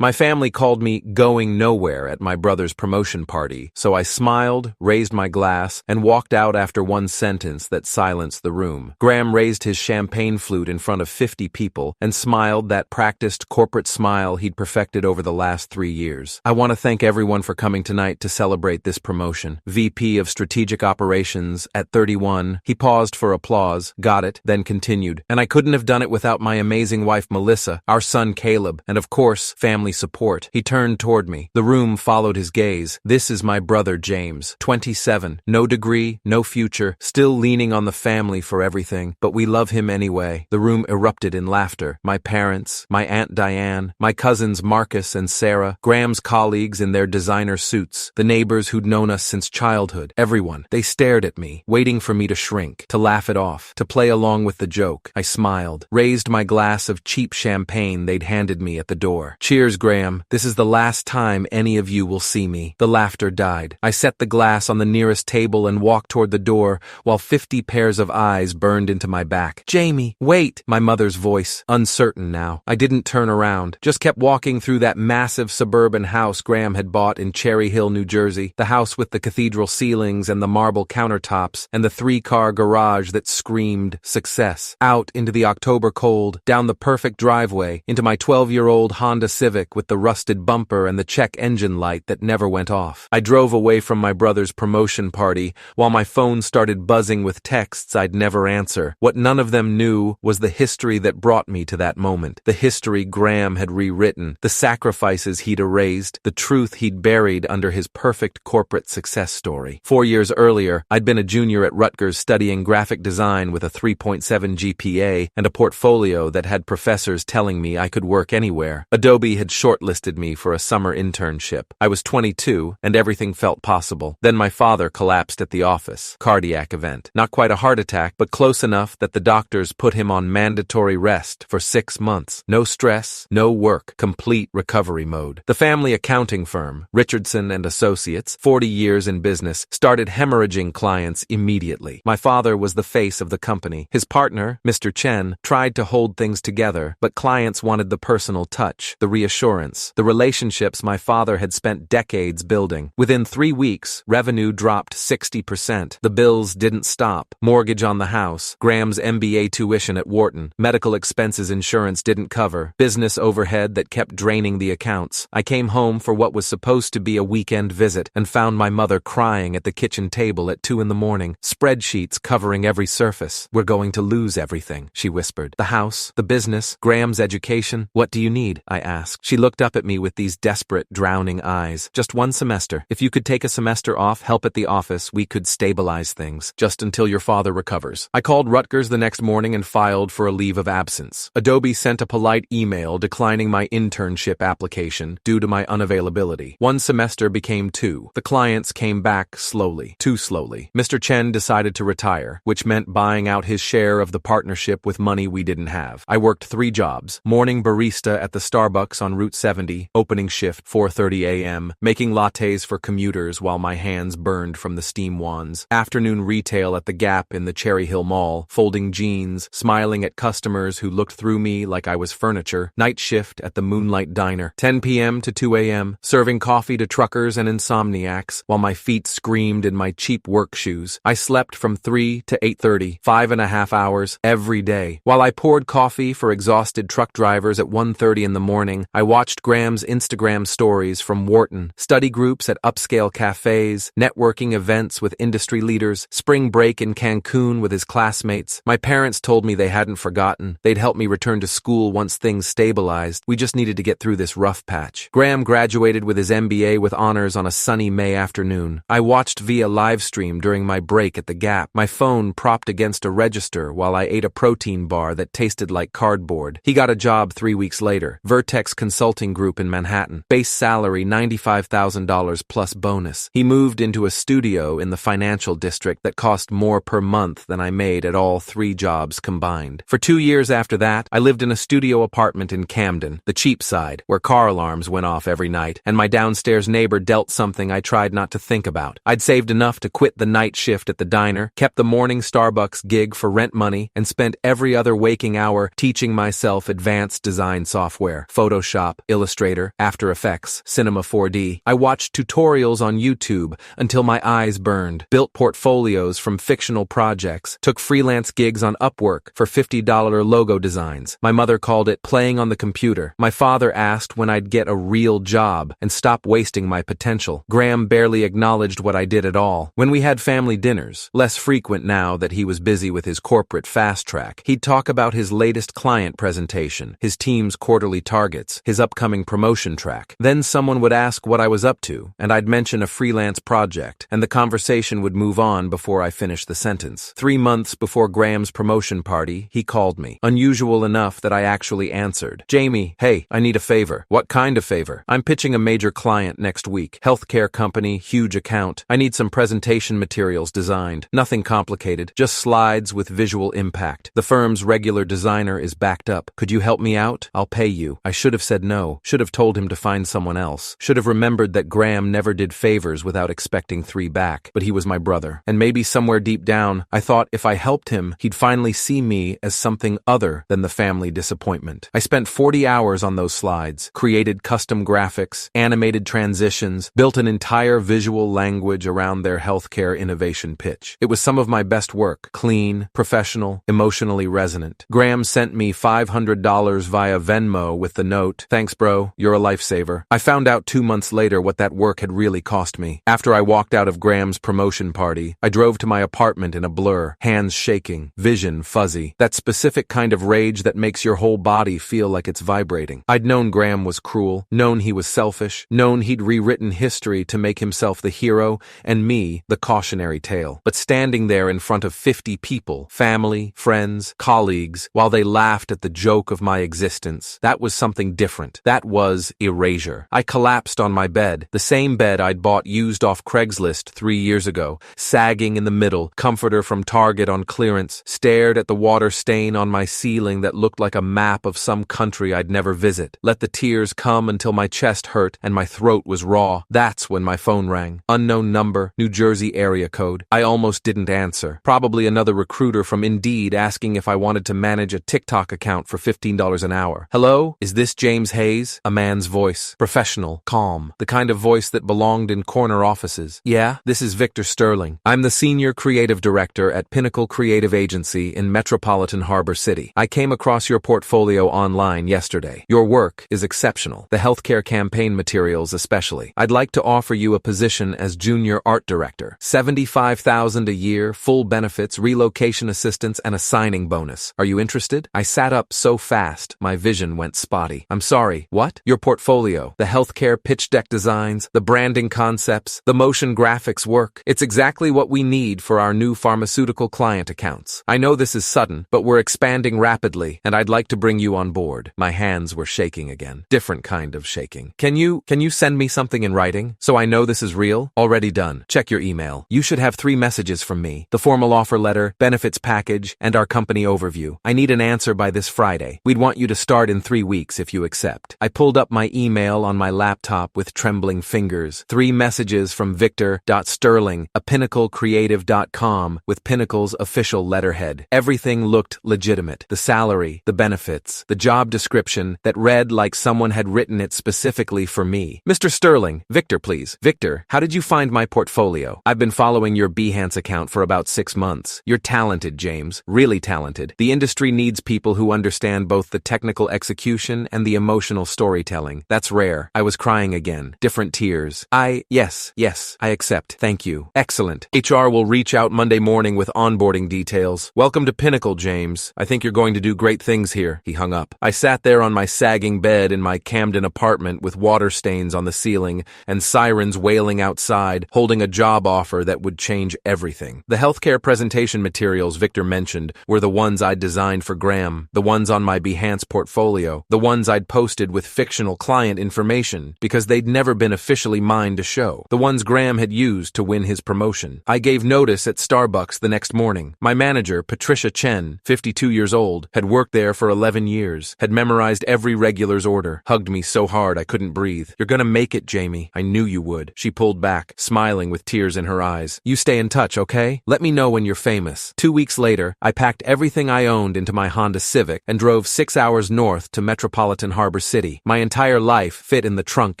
My family called me going nowhere at my brother's promotion party, so I smiled, raised my glass, and walked out after one sentence that silenced the room. Graham raised his champagne flute in front of 50 people and smiled that practiced corporate smile he'd perfected over the last 3 years. I want to thank everyone for coming tonight to celebrate this promotion. VP of Strategic Operations at 31. He paused for applause, got it, then continued. And I couldn't have done it without my amazing wife Melissa, our son Caleb, and of course, family support. He turned toward me. The room followed his gaze. This is my brother James, 27, no degree, no future, still leaning on the family for everything, but we love him anyway. The room erupted in laughter. My parents, my Aunt Diane, my cousins Marcus and Sarah, Graham's colleagues in their designer suits, the neighbors who'd known us since childhood, everyone. They stared at me, waiting for me to shrink, to laugh it off, to play along with the joke. I smiled, raised my glass of cheap champagne they'd handed me at the door. Cheers, Graham. This is the last time any of you will see me. The laughter died. I set the glass on the nearest table and walked toward the door while 50 pairs of eyes burned into my back. Jamie, wait! My mother's voice, uncertain now. I didn't turn around, just kept walking through that massive suburban house Graham had bought in Cherry Hill, New Jersey, the house with the cathedral ceilings and the marble countertops and the 3-car garage that screamed success. Out into the October cold, down the perfect driveway, into my 12-year-old Honda Civic with the rusted bumper and the check engine light that never went off. I drove away from my brother's promotion party while my phone started buzzing with texts I'd never answer. What none of them knew was the history that brought me to that moment, the history Graham had rewritten, the sacrifices he'd erased, the truth he'd buried under his perfect corporate success story. 4 years earlier, I'd been a junior at Rutgers studying graphic design with a 3.7 GPA and a portfolio that had professors telling me I could work anywhere. Adobe had shortlisted me for a summer internship. I was 22, and everything felt possible. Then my father collapsed at the office. Cardiac event. Not quite a heart attack, but close enough that the doctors put him on mandatory rest for 6 months. No stress, no work, complete recovery mode. The family accounting firm, Richardson and Associates, 40 years in business, started hemorrhaging clients immediately. My father was the face of the company. His partner, Mr. Chen, tried to hold things together, but clients wanted the personal touch, the reassurance, the relationships my father had spent decades building. Within 3 weeks, revenue dropped 60%. The bills didn't stop. Mortgage on the house, Graham's MBA tuition at Wharton, medical expenses insurance didn't cover, business overhead that kept draining the accounts. I came home for what was supposed to be a weekend visit and found my mother crying at the kitchen table at 2 a.m, spreadsheets covering every surface. We're going to lose everything, she whispered. The house, the business, Graham's education. What do you need? I asked. She looked up at me with these desperate, drowning eyes. Just 1 semester. If you could take a semester off, help at the office, we could stabilize things, just until your father recovers. I called Rutgers the next morning and filed for a leave of absence. Adobe sent a polite email declining my internship application due to my unavailability. 1 semester became 2. The clients came back slowly, too slowly. Mr. Chen decided to retire, which meant buying out his share of the partnership with money we didn't have. I worked 3 jobs. Morning barista at the Starbucks on Route 70, opening shift 4:30 a.m., making lattes for commuters while my hands burned from the steam wands. Afternoon retail at the Gap in the Cherry Hill Mall, folding jeans, smiling at customers who looked through me like I was furniture. Night shift at the Moonlight Diner, 10 p.m. to 2 a.m., serving coffee to truckers and insomniacs while my feet screamed in my cheap work shoes. I slept from 3 to 8:30, 5.5 hours every day. While I poured coffee for exhausted truck drivers at 1:30 in the morning, I watched Graham's Instagram stories from Wharton, study groups at upscale cafes, networking events with industry leaders, spring break in Cancun with his classmates. My parents told me they hadn't forgotten. They'd help me return to school once things stabilized. We just needed to get through this rough patch. Graham graduated with his MBA with honors on a sunny May afternoon. I watched via live stream during my break at the Gap, my phone propped against a register while I ate a protein bar that tasted like cardboard. He got a job 3 weeks later, Vertex Consulting Group in Manhattan. Base salary $95,000 plus bonus. He moved into a studio in the financial district that cost more per month than I made at all 3 jobs combined. For 2 years after that, I lived in a studio apartment in Camden, the cheap side, where car alarms went off every night, and my downstairs neighbor dealt something I tried not to think about. I'd saved enough to quit the night shift at the diner, kept the morning Starbucks gig for rent money, and spent every other waking hour teaching myself advanced design software, Photoshop, Photoshop, Illustrator, After Effects, Cinema 4D. I watched tutorials on YouTube until my eyes burned, built portfolios from fictional projects, took freelance gigs on Upwork for $50 logo designs. My mother called it playing on the computer. My father asked when I'd get a real job and stop wasting my potential. Graham barely acknowledged what I did at all. When we had family dinners, less frequent now that he was busy with his corporate fast track, he'd talk about his latest client presentation, his team's quarterly targets, his upcoming promotion track. Then someone would ask what I was up to, and I'd mention a freelance project, and the conversation would move on before I finished the sentence. 3 months before Graham's promotion party, he called me. Unusual enough that I actually answered. Jamie, hey, I need a favor. What kind of favor? I'm pitching a major client next week. Healthcare company, huge account. I need some presentation materials designed. Nothing complicated, just slides with visual impact. The firm's regular designer is backed up. Could you help me out? I'll pay you. I should have said no. Should have told him to find someone else. Should have remembered that Graham never did favors without expecting 3 back. But he was my brother. And maybe somewhere deep down, I thought if I helped him, he'd finally see me as something other than the family disappointment. I spent 40 hours on those slides, created custom graphics, animated transitions, built an entire visual language around their healthcare innovation pitch. It was some of my best work, clean, professional, emotionally resonant. Graham sent me $500 via Venmo with the note, "Thanks bro, you're a lifesaver." I found out 2 months later what that work had really cost me. After I walked out of Graham's promotion party, I drove to my apartment in a blur, hands shaking, vision fuzzy, that specific kind of rage that makes your whole body feel like it's vibrating. I'd known Graham was cruel, known he was selfish, known he'd rewritten history to make himself the hero and me the cautionary tale. But standing there in front of 50 people, family, friends, colleagues, while they laughed at the joke of my existence, that was something different. That was erasure. I collapsed on my bed, the same bed I'd bought used off Craigslist 3 years ago, sagging in the middle, comforter from Target on clearance, stared at the water stain on my ceiling that looked like a map of some country I'd never visit. Let the tears come until my chest hurt and my throat was raw. That's when my phone rang. Unknown number, New Jersey area code. I almost didn't answer. Probably another recruiter from Indeed asking if I wanted to manage a TikTok account for $15 an hour. Hello? Is this James Hayes? A man's voice. Professional, calm. The kind of voice that belonged in corner offices. Yeah, this is Victor Sterling. I'm the senior creative director at Pinnacle Creative Agency in Metropolitan Harbor City. I came across your portfolio online yesterday. Your work is exceptional. The healthcare campaign materials especially. I'd like to offer you a position as junior art director. $75,000 a year, full benefits, relocation assistance, and a signing bonus. Are you interested? I sat up so fast, my vision went spotty. I'm sorry, what? Your portfolio, the healthcare pitch deck designs, the branding concepts, the motion graphics work. It's exactly what we need for our new pharmaceutical client accounts. I know this is sudden, but we're expanding rapidly, and I'd like to bring you on board. My hands were shaking again. Different kind of shaking. Can you send me something in writing so I know this is real? Already done. Check your email. You should have 3 messages from me. The formal offer letter, benefits package, and our company overview. I need an answer by this Friday. We'd want you to start in 3 weeks if you accept. I pulled up my email on my laptop with trembling fingers. 3 messages from Victor.Sterling, pinnaclecreative.com with Pinnacle's official letterhead. Everything looked legitimate. The salary, the benefits, the job description that read like someone had written it specifically for me. Mr. Sterling, Victor please. Victor, how did you find my portfolio? I've been following your Behance account for about 6 months. You're talented, James. Really talented. The industry needs people who understand both the technical execution and the emotional storytelling. That's rare. I was crying again. Different tears. Yes, I accept. Thank you. Excellent. HR will reach out Monday morning with onboarding details. Welcome to Pinnacle, James. I think you're going to do great things here. He hung up. I sat there on my sagging bed in my Camden apartment with water stains on the ceiling and sirens wailing outside, holding a job offer that would change everything. The healthcare presentation materials Victor mentioned were the ones I'd designed for Graham, the ones on my Behance portfolio, the ones I'd posted with fictional client information because they'd never been officially mine to show, the ones Graham had used to win his promotion. I gave notice at Starbucks the next morning. My manager, Patricia Chen, 52 years old, had worked there for 11 years, had memorized every regular's order, hugged me so hard I couldn't breathe. You're gonna make it, Jamie. I knew you would. She pulled back, smiling with tears in her eyes. You stay in touch, okay? Let me know when you're famous. 2 weeks later, I packed everything I owned into my Honda Civic and drove 6 hours north to Metropolitan Harbor Harbor City. My entire life fit in the trunk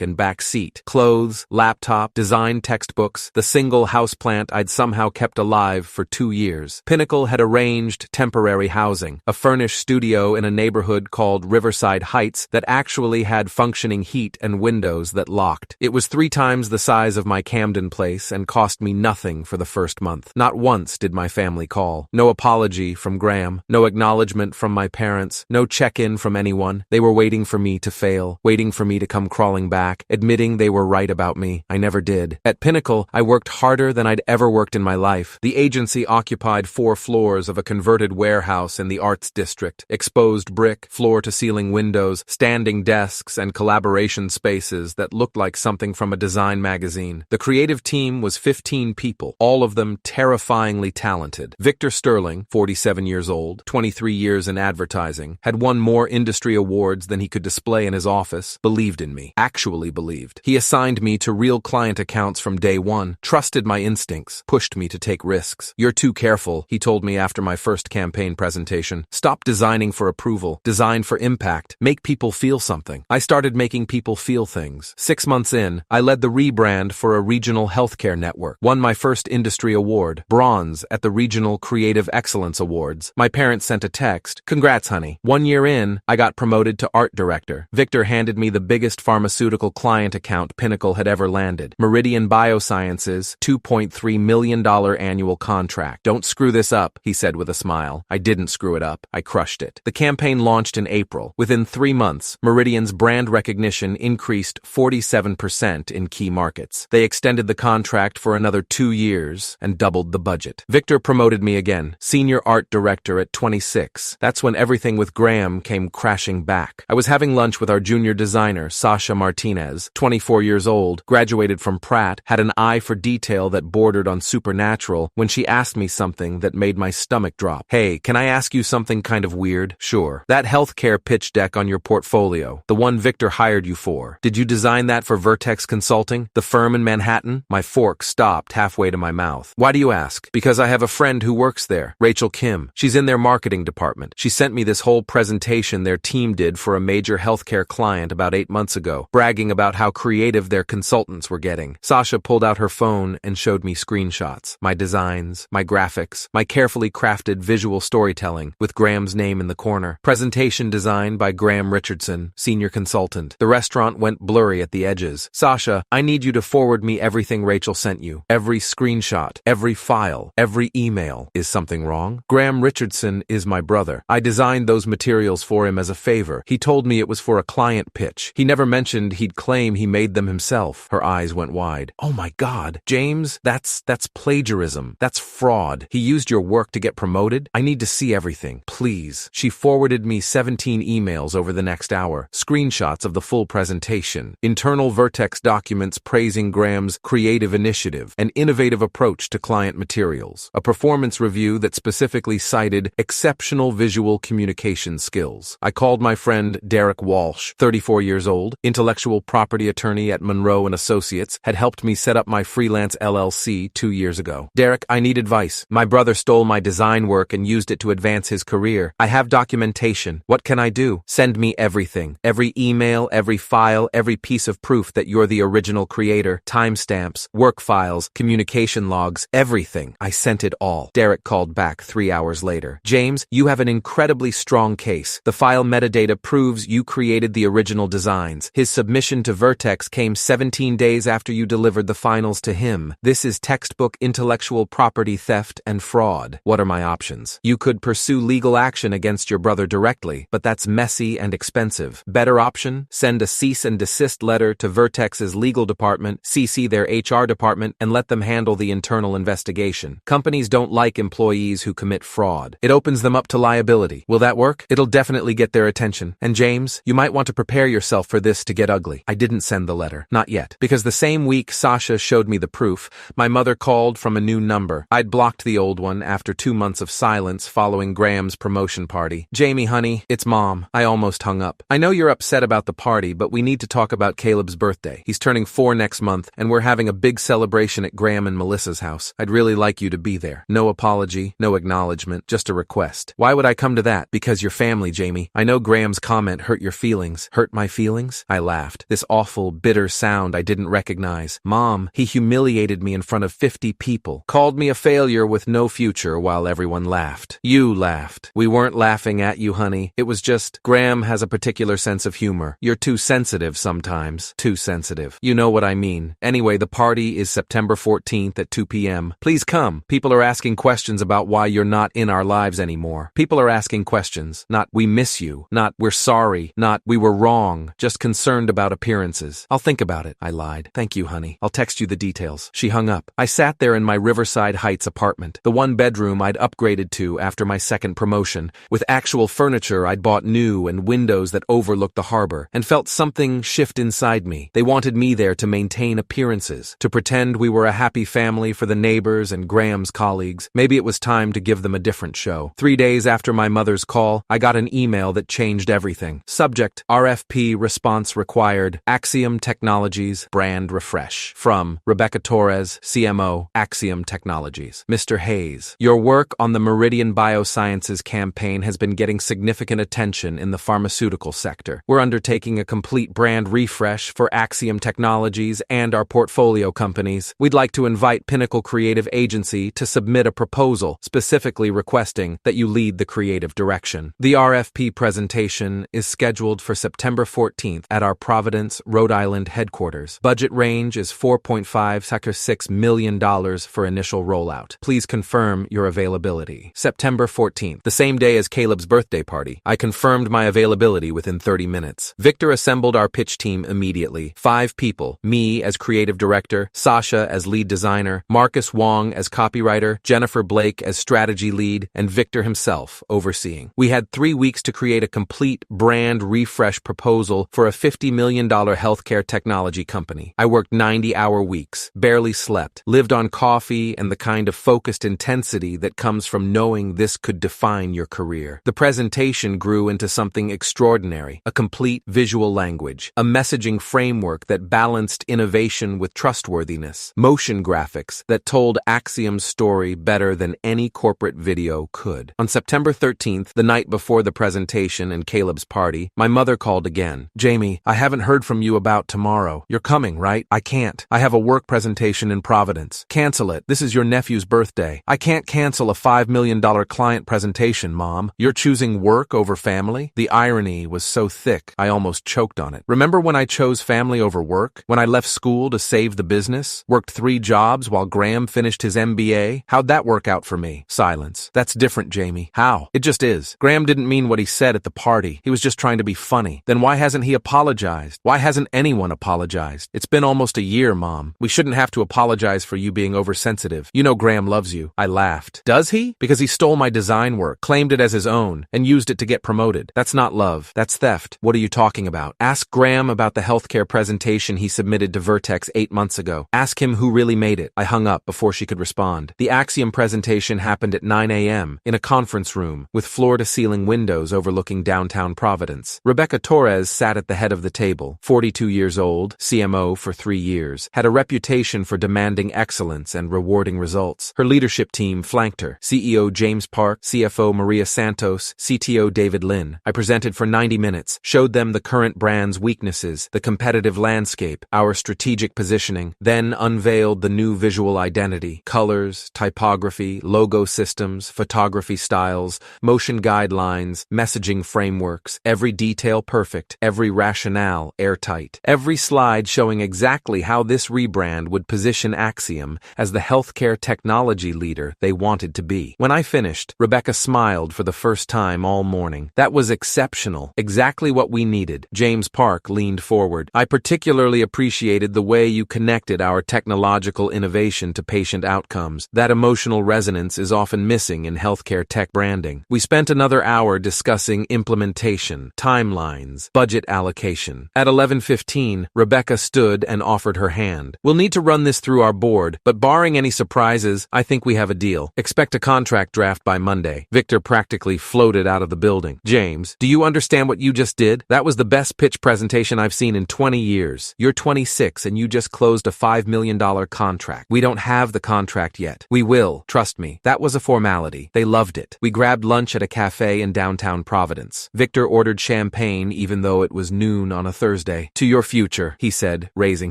and back seat. Clothes, laptop, design textbooks, the single houseplant I'd somehow kept alive for 2 years. Pinnacle had arranged temporary housing, a furnished studio in a neighborhood called Riverside Heights that actually had functioning heat and windows that locked. It was 3 times the size of my Camden place and cost me nothing for the first month. Not once did my family call. No apology from Graham, no acknowledgement from my parents, no check-in from anyone. They were waiting for me to fail, waiting for me to come crawling back, admitting they were right about me. I never did. At Pinnacle, I worked harder than I'd ever worked in my life. The agency occupied 4 floors of a converted warehouse in the Arts District, exposed brick, floor-to-ceiling windows, standing desks, and collaboration spaces that looked like something from a design magazine. The creative team was 15 people, all of them terrifyingly talented. Victor Sterling, 47 years old, 23 years in advertising, had won more industry awards than he could display in his office, believed in me, actually believed. He assigned me to real client accounts from day one, trusted my instincts, pushed me to take risks. "You're too careful," he told me after my first campaign presentation. "Stop designing for approval, design for impact, make people feel something." I started making people feel things. 6 months in, I led the rebrand for a regional healthcare network, won my first industry award, bronze at the Regional Creative Excellence Awards. My parents sent a text, "Congrats, honey." 1 year in, I got promoted to art director. Victor handed me the biggest pharmaceutical client account Pinnacle had ever landed. Meridian Biosciences, $2.3 million annual contract. "Don't screw this up," he said with a smile. I didn't screw it up. I crushed it. The campaign launched in April. Within 3 months, Meridian's brand recognition increased 47% in key markets. They extended the contract for another 2 years and doubled the budget. Victor promoted me again, senior art director at 26. That's when everything with Graham came crashing back. I was having lunch with our junior designer, Sasha Martinez, 24 years old, graduated from Pratt, had an eye for detail that bordered on supernatural, when she asked me something that made my stomach drop. "Hey, can I ask you something kind of weird?" "Sure." "That healthcare pitch deck on your portfolio, the one Victor hired you for, did you design that for Vertex Consulting, the firm in Manhattan?" My fork stopped halfway to my mouth. "Why do you ask?" "Because I have a friend who works there, Rachel Kim. She's in their marketing department. She sent me this whole presentation their team did for a major healthcare client about 8 months ago, bragging about how creative their consultants were getting." Sasha pulled out her phone and showed me screenshots, my designs, my graphics, my carefully crafted visual storytelling, with Graham's name in the corner. Presentation design by Graham Richardson, senior consultant. The restaurant went blurry at the edges. "Sasha, I need you to forward me everything Rachel sent you. Every screenshot, every file, every email. Is something wrong?" "Graham Richardson is my brother. I designed those materials for him as a favor. He told me it was for a client pitch. He never mentioned he'd claim he made them himself." Her eyes went wide. "Oh my God, James, that's plagiarism. That's fraud. He used your work to get promoted? I need to see everything, please." She forwarded me 17 emails over the next hour, screenshots of the full presentation, internal Vertex documents praising Graham's creative initiative, an innovative approach to client materials, a performance review that specifically cited exceptional visual communication skills. I called my friend Derek Walsh, 34 years old, intellectual property attorney at Monroe & Associates, had helped me set up my freelance LLC 2 years ago. "Derek, I need advice. My brother stole my design work and used it to advance his career. I have documentation. What can I do?" "Send me everything. Every email, every file, every piece of proof that you're the original creator, timestamps, work files, communication logs, everything." I sent it all. Derek called back 3 hours later. "James, you have an incredibly strong case. The file metadata proves you created the original designs. His submission to Vertex came 17 days after you delivered the finals to him. This is textbook intellectual property theft and fraud. What are my options?" "You could pursue legal action against your brother directly, but that's messy and expensive. Better option? Send a cease and desist letter to Vertex's legal department, CC their HR department, and let them handle the internal investigation. Companies don't like employees who commit fraud. It opens them up to liability. Will that work? It'll definitely get their attention. And James, you might want to prepare yourself for this to get ugly." I didn't send the letter. Not yet. Because the same week Sasha showed me the proof, my mother called from a new number. I'd blocked the old one after 2 months of silence following Graham's promotion party. "Jamie, honey, it's Mom." I almost hung up. "I know you're upset about the party, but we need to talk about Caleb's birthday. He's turning 4 next month, and we're having a big celebration at Graham and Melissa's house. I'd really like you to be there. No apology, no acknowledgement, just a request." "Why would I come to that?" "Because you're family, Jamie. I know Graham's comment hurt your feelings. Hurt my feelings? I laughed. This awful, bitter sound I didn't recognize. Mom, he humiliated me in front of 50 people. Called me a failure with no future while everyone laughed. You laughed. We weren't laughing at you, honey. It was just, Graham has a particular sense of humor. You're too sensitive sometimes. Too sensitive. You know what I mean. Anyway, the party is September 14th at 2 p.m. Please come. People are asking questions about why you're not in our lives anymore. People are asking questions. Not, we miss you. Not, we're sorry. Not, we were wrong. Just concerned about appearances. I'll think about it. I lied. Thank you, honey. I'll text you the details. She hung up. I sat there in my Riverside Heights apartment, the one bedroom I'd upgraded to after my second promotion, with actual furniture I'd bought new and windows that overlooked the harbor, and felt something shift inside me. They wanted me there to maintain appearances, to pretend we were a happy family for the neighbors and Graham's colleagues. Maybe it was time to give them a different show. 3 days after my mother's call, I got an email that changed everything. Subject: RFP response required. Axiom Technologies brand refresh. From Rebecca Torres, CMO, Axiom Technologies. Mr. Hayes, your work on the Meridian Biosciences campaign has been getting significant attention in the pharmaceutical sector. We're undertaking a complete brand refresh for Axiom Technologies and our portfolio companies. We'd like to invite Pinnacle Creative Agency to submit a proposal specifically requesting that you lead the creative direction. The RFP presentation is scheduled for September 14th at our Providence, Rhode Island headquarters. Budget range is $4.5–6 million for initial rollout. Please confirm your availability. September 14th, the same day as Caleb's birthday party. I confirmed my availability within 30 minutes. Victor assembled our pitch team immediately. 5 people, me as creative director, Sasha as lead designer, Marcus Wong as copywriter, Jennifer Blake as strategy lead, and Victor himself overseeing. We had 3 weeks to create a complete brand refresh proposal for a $50 million healthcare technology company. I worked 90-hour weeks, barely slept, lived on coffee and the kind of focused intensity that comes from knowing this could define your career. The presentation grew into something extraordinary, a complete visual language, a messaging framework that balanced innovation with trustworthiness, motion graphics that told Axiom's story better than any corporate video could. On September 13th, the night before the presentation and Caleb's party, my mother called again. Jamie, I haven't heard from you about tomorrow. You're coming, right? I can't. I have a work presentation in Providence. Cancel it. This is your nephew's birthday. I can't cancel a $5 million client presentation, Mom. You're choosing work over family? The irony was so thick, I almost choked on it. Remember when I chose family over work? When I left school to save the business? Worked 3 jobs while Graham finished his MBA? How'd that work out for me? Silence. That's different, Jamie. How? It just is. Graham didn't mean what he said at the party. He was just trying to be funny. Then why hasn't he apologized? Why hasn't anyone apologized? It's been almost a year, Mom. We shouldn't have to apologize for you being oversensitive. You know Graham loves you. I laughed. Does he? Because he stole my design work, claimed it as his own, and used it to get promoted. That's not love. That's theft. What are you talking about? Ask Graham about the healthcare presentation he submitted to Vertex 8 months ago. Ask him who really made it. I hung up before she could respond. The Axiom presentation happened at 9 a.m. in a conference room with floor-to-ceiling windows overlooking downtown Providence. Rebecca Torres sat at the head of the table, 42 years old, CMO for 3 years, had a reputation for demanding excellence and rewarding results. Her leadership team flanked her. CEO James Park, CFO Maria Santos, CTO David Lin. I presented for 90 minutes, showed them the current brand's weaknesses, the competitive landscape, our strategic positioning, then unveiled the new visual identity, colors, typography, logo systems, photography styles, motion guidelines, messaging frameworks, every detail perfect, every rationale airtight, every slide showing exactly how this rebrand would position Axiom as the healthcare technology leader they wanted to be. When I finished, Rebecca smiled for the first time all morning. That was exceptional, exactly what we needed. James Park leaned forward. I particularly appreciated the way you connected our technological innovation to patient outcomes. That emotional resonance is often missing in healthcare tech branding. We spent another hour discussing implementation, timelines, budget allocation. At 11:15, Rebecca stood and offered her hand. We'll need to run this through our board, but barring any surprises, I think we have a deal. Expect a contract draft by Monday. Victor practically floated out of the building. James, do you understand what you just did? That was the best pitch presentation I've seen in 20 years. You're 26 and you just closed a $5 million contract. We don't have the contract yet. We will, trust me. That was a formality. They loved it. We grabbed lunch at a cafe in downtown Providence. Victor ordered champagne champagne even though it was noon on a Thursday. To your future, he said, raising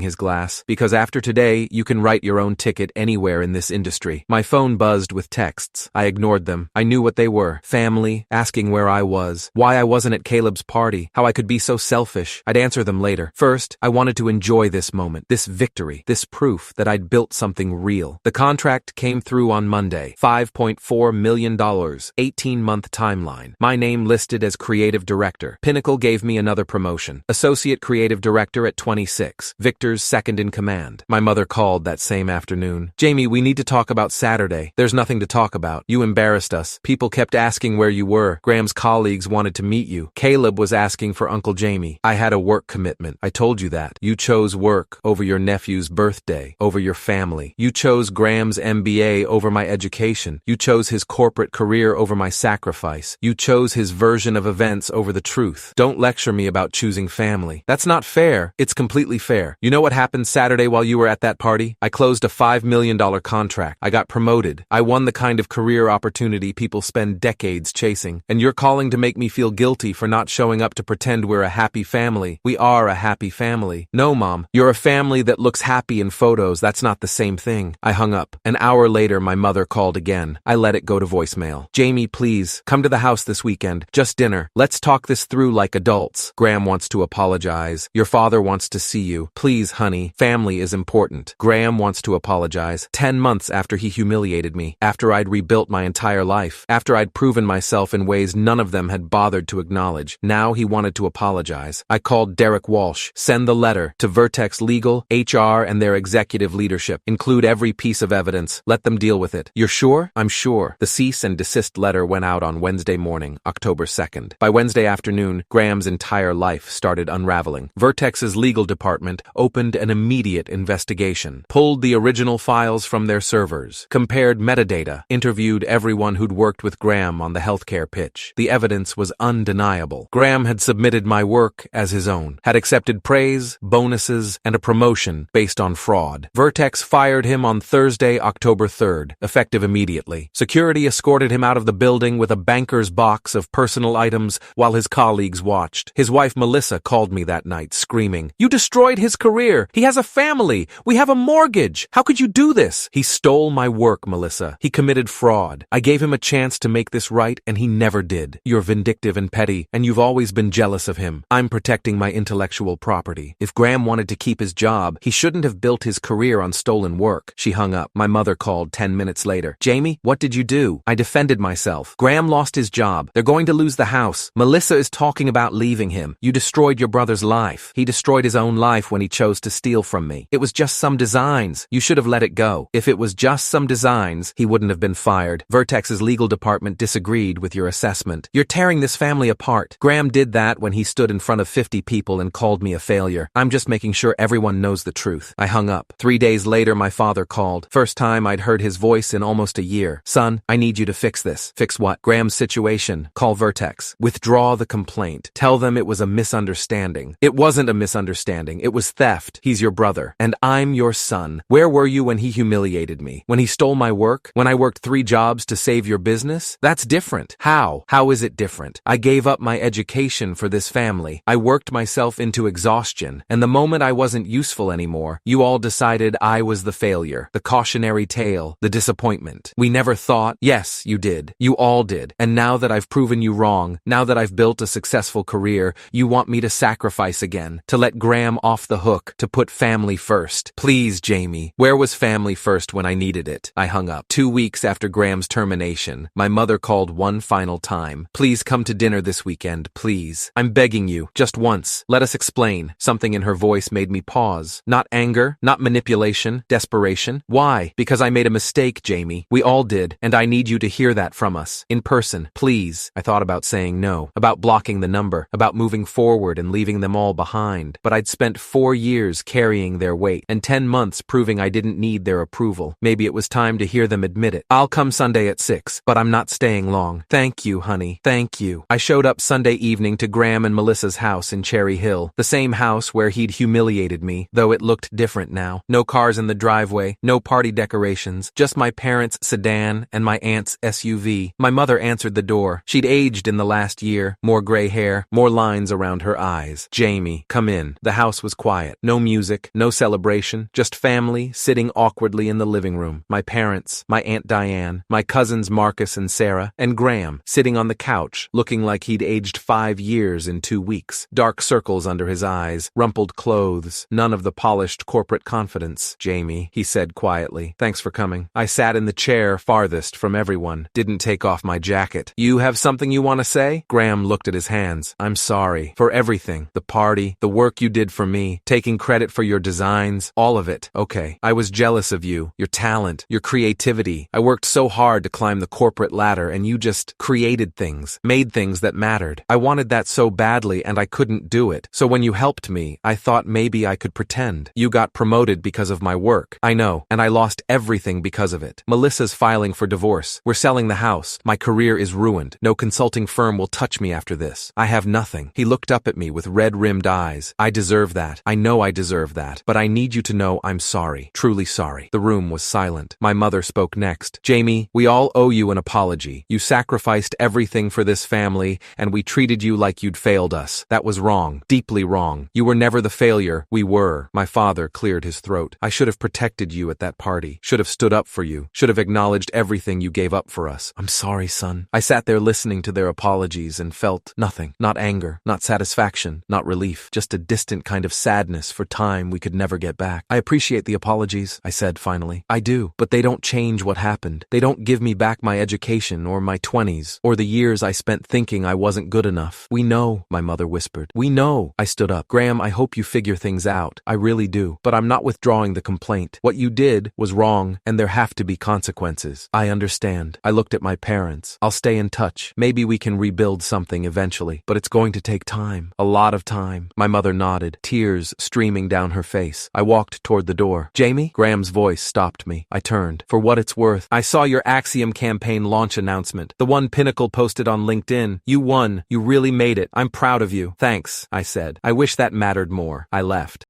his glass, because after today, you can write your own ticket anywhere in this industry. My phone buzzed with texts. I ignored them. I knew what they were. Family, asking where I was, why I wasn't at Caleb's party, how I could be so selfish. I'd answer them later. First, I wanted to enjoy this moment, this victory, this proof that I'd built something real. The contract came through on Monday. $5.4 million, 18-month timeline. My name listed as creative director. Pinnacle gave me another promotion. Associate creative director at 26. Victor's second in command. My mother called that same afternoon. Jamie, we need to talk about Saturday. There's nothing to talk about. You embarrassed us. People kept asking where you were. Graham's colleagues wanted to meet you. Caleb was asking for Uncle Jamie. I had a work commitment. I told you that. You chose work over your nephew's birthday, over your family. You chose Graham's MBA over my education. You chose his corporate career over my sacrifice. You chose his version of events over the truth. Don't lecture me about choosing family. That's not fair. It's completely fair. You know what happened Saturday while you were at that party? I closed a $5 million contract. I got promoted. I won the kind of career opportunity people spend decades chasing. And you're calling to make me feel guilty for not showing up to pretend we're a happy family. We are a happy family. No, Mom. You're a family that looks happy in photos. That's not the same thing. I hung up. An hour later, my mother called again. I let it go to voicemail. Jamie, please, come to the house this weekend. Just dinner. Let's talk this through like adults. Graham wants to apologize. Your father wants to see you. Please, honey. Family is important. Graham wants to apologize. 10 months after he humiliated me. After I'd rebuilt my entire life. After I'd proven myself in ways none of them had bothered to acknowledge. Now he wanted to apologize. I called Derek Walsh. Send the letter to Vertex Legal, HR, and their executive leadership. Include every piece of evidence. Let them deal with it. You're sure? I'm sure. The cease and desist letter went out on Wednesday morning, October 2nd. By Wednesday afternoon, Graham's entire life started unraveling. Vertex's legal department opened an immediate investigation, pulled the original files from their servers, compared metadata, interviewed everyone who'd worked with Graham on the healthcare pitch. The evidence was undeniable. Graham had submitted my work as his own, had accepted praise, bonuses, and a promotion based on fraud. Vertex fired him on Thursday, October 3rd, effective immediately. Security escorted him out of the building with a banker's box of personal items while his colleagues watched. His wife Melissa called me that night, screaming, "You destroyed his career! He has a family! We have a mortgage! How could you do this?" He stole my work, Melissa. He committed fraud. I gave him a chance to make this right, and he never did. You're vindictive and petty, and you've always been jealous of him. I'm protecting my intellectual property. If Graham wanted to keep his job, he shouldn't have built his career on stolen work. She hung up. My mother called 10 minutes later. Jamie, what did you do? I defended myself. Graham lost his job. They're going to lose the house. Melissa is talking about leaving him. You destroyed your brother's life. He destroyed his own life when he chose to steal from me. It was just some designs. You should have let it go. If it was just some designs, he wouldn't have been fired. Vertex's legal department disagreed with your assessment. You're tearing this family apart. Graham did that when he stood in front of 50 people and called me a failure. I'm just making sure everyone knows the truth. I hung up. 3 days later, my father called. First time I'd heard his voice in almost a year. Son, I need you to fix this. Fix what? Graham's situation. Call Vertex. Withdraw the complaint. Tell them it was a misunderstanding. It wasn't a misunderstanding. It was theft. He's your brother. And I'm your son. Where were you when he humiliated me? When he stole my work? When I worked 3 jobs to save your business? That's different. How? How is it different? I gave up my education for this family. I worked myself into exhaustion. And the moment I wasn't useful anymore, you all decided I was the failure, the cautionary tale, the disappointment. We never thought. Yes, you did. You all did. And now that I've proven you wrong, now that I've built a successful career, you want me to sacrifice again, to let Graham off the hook, to put family first. Please, Jamie, where was family first when I needed it? I hung up. 2 weeks after Graham's termination, my mother called one final time. Please come to dinner this weekend, please. I'm begging you, just once. Let us explain. Something in her voice made me pause. Not anger, not manipulation, desperation. Why? Because I made a mistake, Jamie. We all did, and I need you to hear that from us. In person, please. I thought about saying no, about blocking the number, about moving forward and leaving them all behind. But I'd spent 4 years carrying their weight, and 10 months proving I didn't need their approval. Maybe it was time to hear them admit it. I'll come Sunday at 6, but I'm not staying long. Thank you, honey. Thank you. I showed up Sunday evening to Graham and Melissa's house in Cherry Hill, the same house where he'd humiliated me, though it looked different now. No cars in the driveway, no party decorations, just my parents' sedan and my aunt's SUV. My mother answered the door. She'd aged in the last year, more gray hair, more lines around her eyes. Jamie, come in. The house was quiet. No music, no celebration, just family sitting awkwardly in the living room. My parents, my Aunt Diane, my cousins Marcus and Sarah, and Graham, sitting on the couch, looking like he'd aged 5 years in 2 weeks. Dark circles under his eyes, rumpled clothes, none of the polished corporate confidence. Jamie, he said quietly, thanks for coming. I sat in the chair farthest from everyone, didn't take off my jacket. You have something you want to say? Graham looked at his hands. I'm sorry. For everything. The party, the work you did for me, taking credit for your designs, all of it. Okay. I was jealous of you, your talent, your creativity. I worked so hard to climb the corporate ladder and you just created things, made things that mattered. I wanted that so badly and I couldn't do it. So when you helped me, I thought maybe I could pretend. You got promoted because of my work. I know, and I lost everything because of it. Melissa's filing for divorce. We're selling the house. My career is ruined. No consulting firm will touch me after this. I have nothing. He looked up at me with red-rimmed eyes. I deserve that. I know I deserve that. But I need you to know I'm sorry. Truly sorry. The room was silent. My mother spoke next. Jamie, we all owe you an apology. You sacrificed everything for this family, and we treated you like you'd failed us. That was wrong. Deeply wrong. You were never the failure. We were. My father cleared his throat. I should have protected you at that party. Should have stood up for you. Should have acknowledged everything you gave up for us. I'm sorry, son. I sat there listening to their apologies and felt nothing. Not anger. Not satisfaction. Not relief. Just a distant kind of sadness for time we could never get back. I appreciate the apologies, I said finally. I do. But they don't change what happened. They don't give me back my education or my 20s or the years I spent thinking I wasn't good enough. We know, my mother whispered. We know. I stood up. Graham, I hope you figure things out. I really do. But I'm not withdrawing the complaint. What you did was wrong, and there have to be consequences. I understand. I looked at my parents. I'll stay in touch. Maybe we can rebuild something eventually, but it's going to take time. A lot of time. My mother nodded, tears streaming down her face. I walked toward the door. Jamie? Graham's voice stopped me. I turned. For what it's worth, I saw your Axiom campaign launch announcement. The one Pinnacle posted on LinkedIn. You won. You really made it. I'm proud of you. Thanks, I said. I wish that mattered more. I left.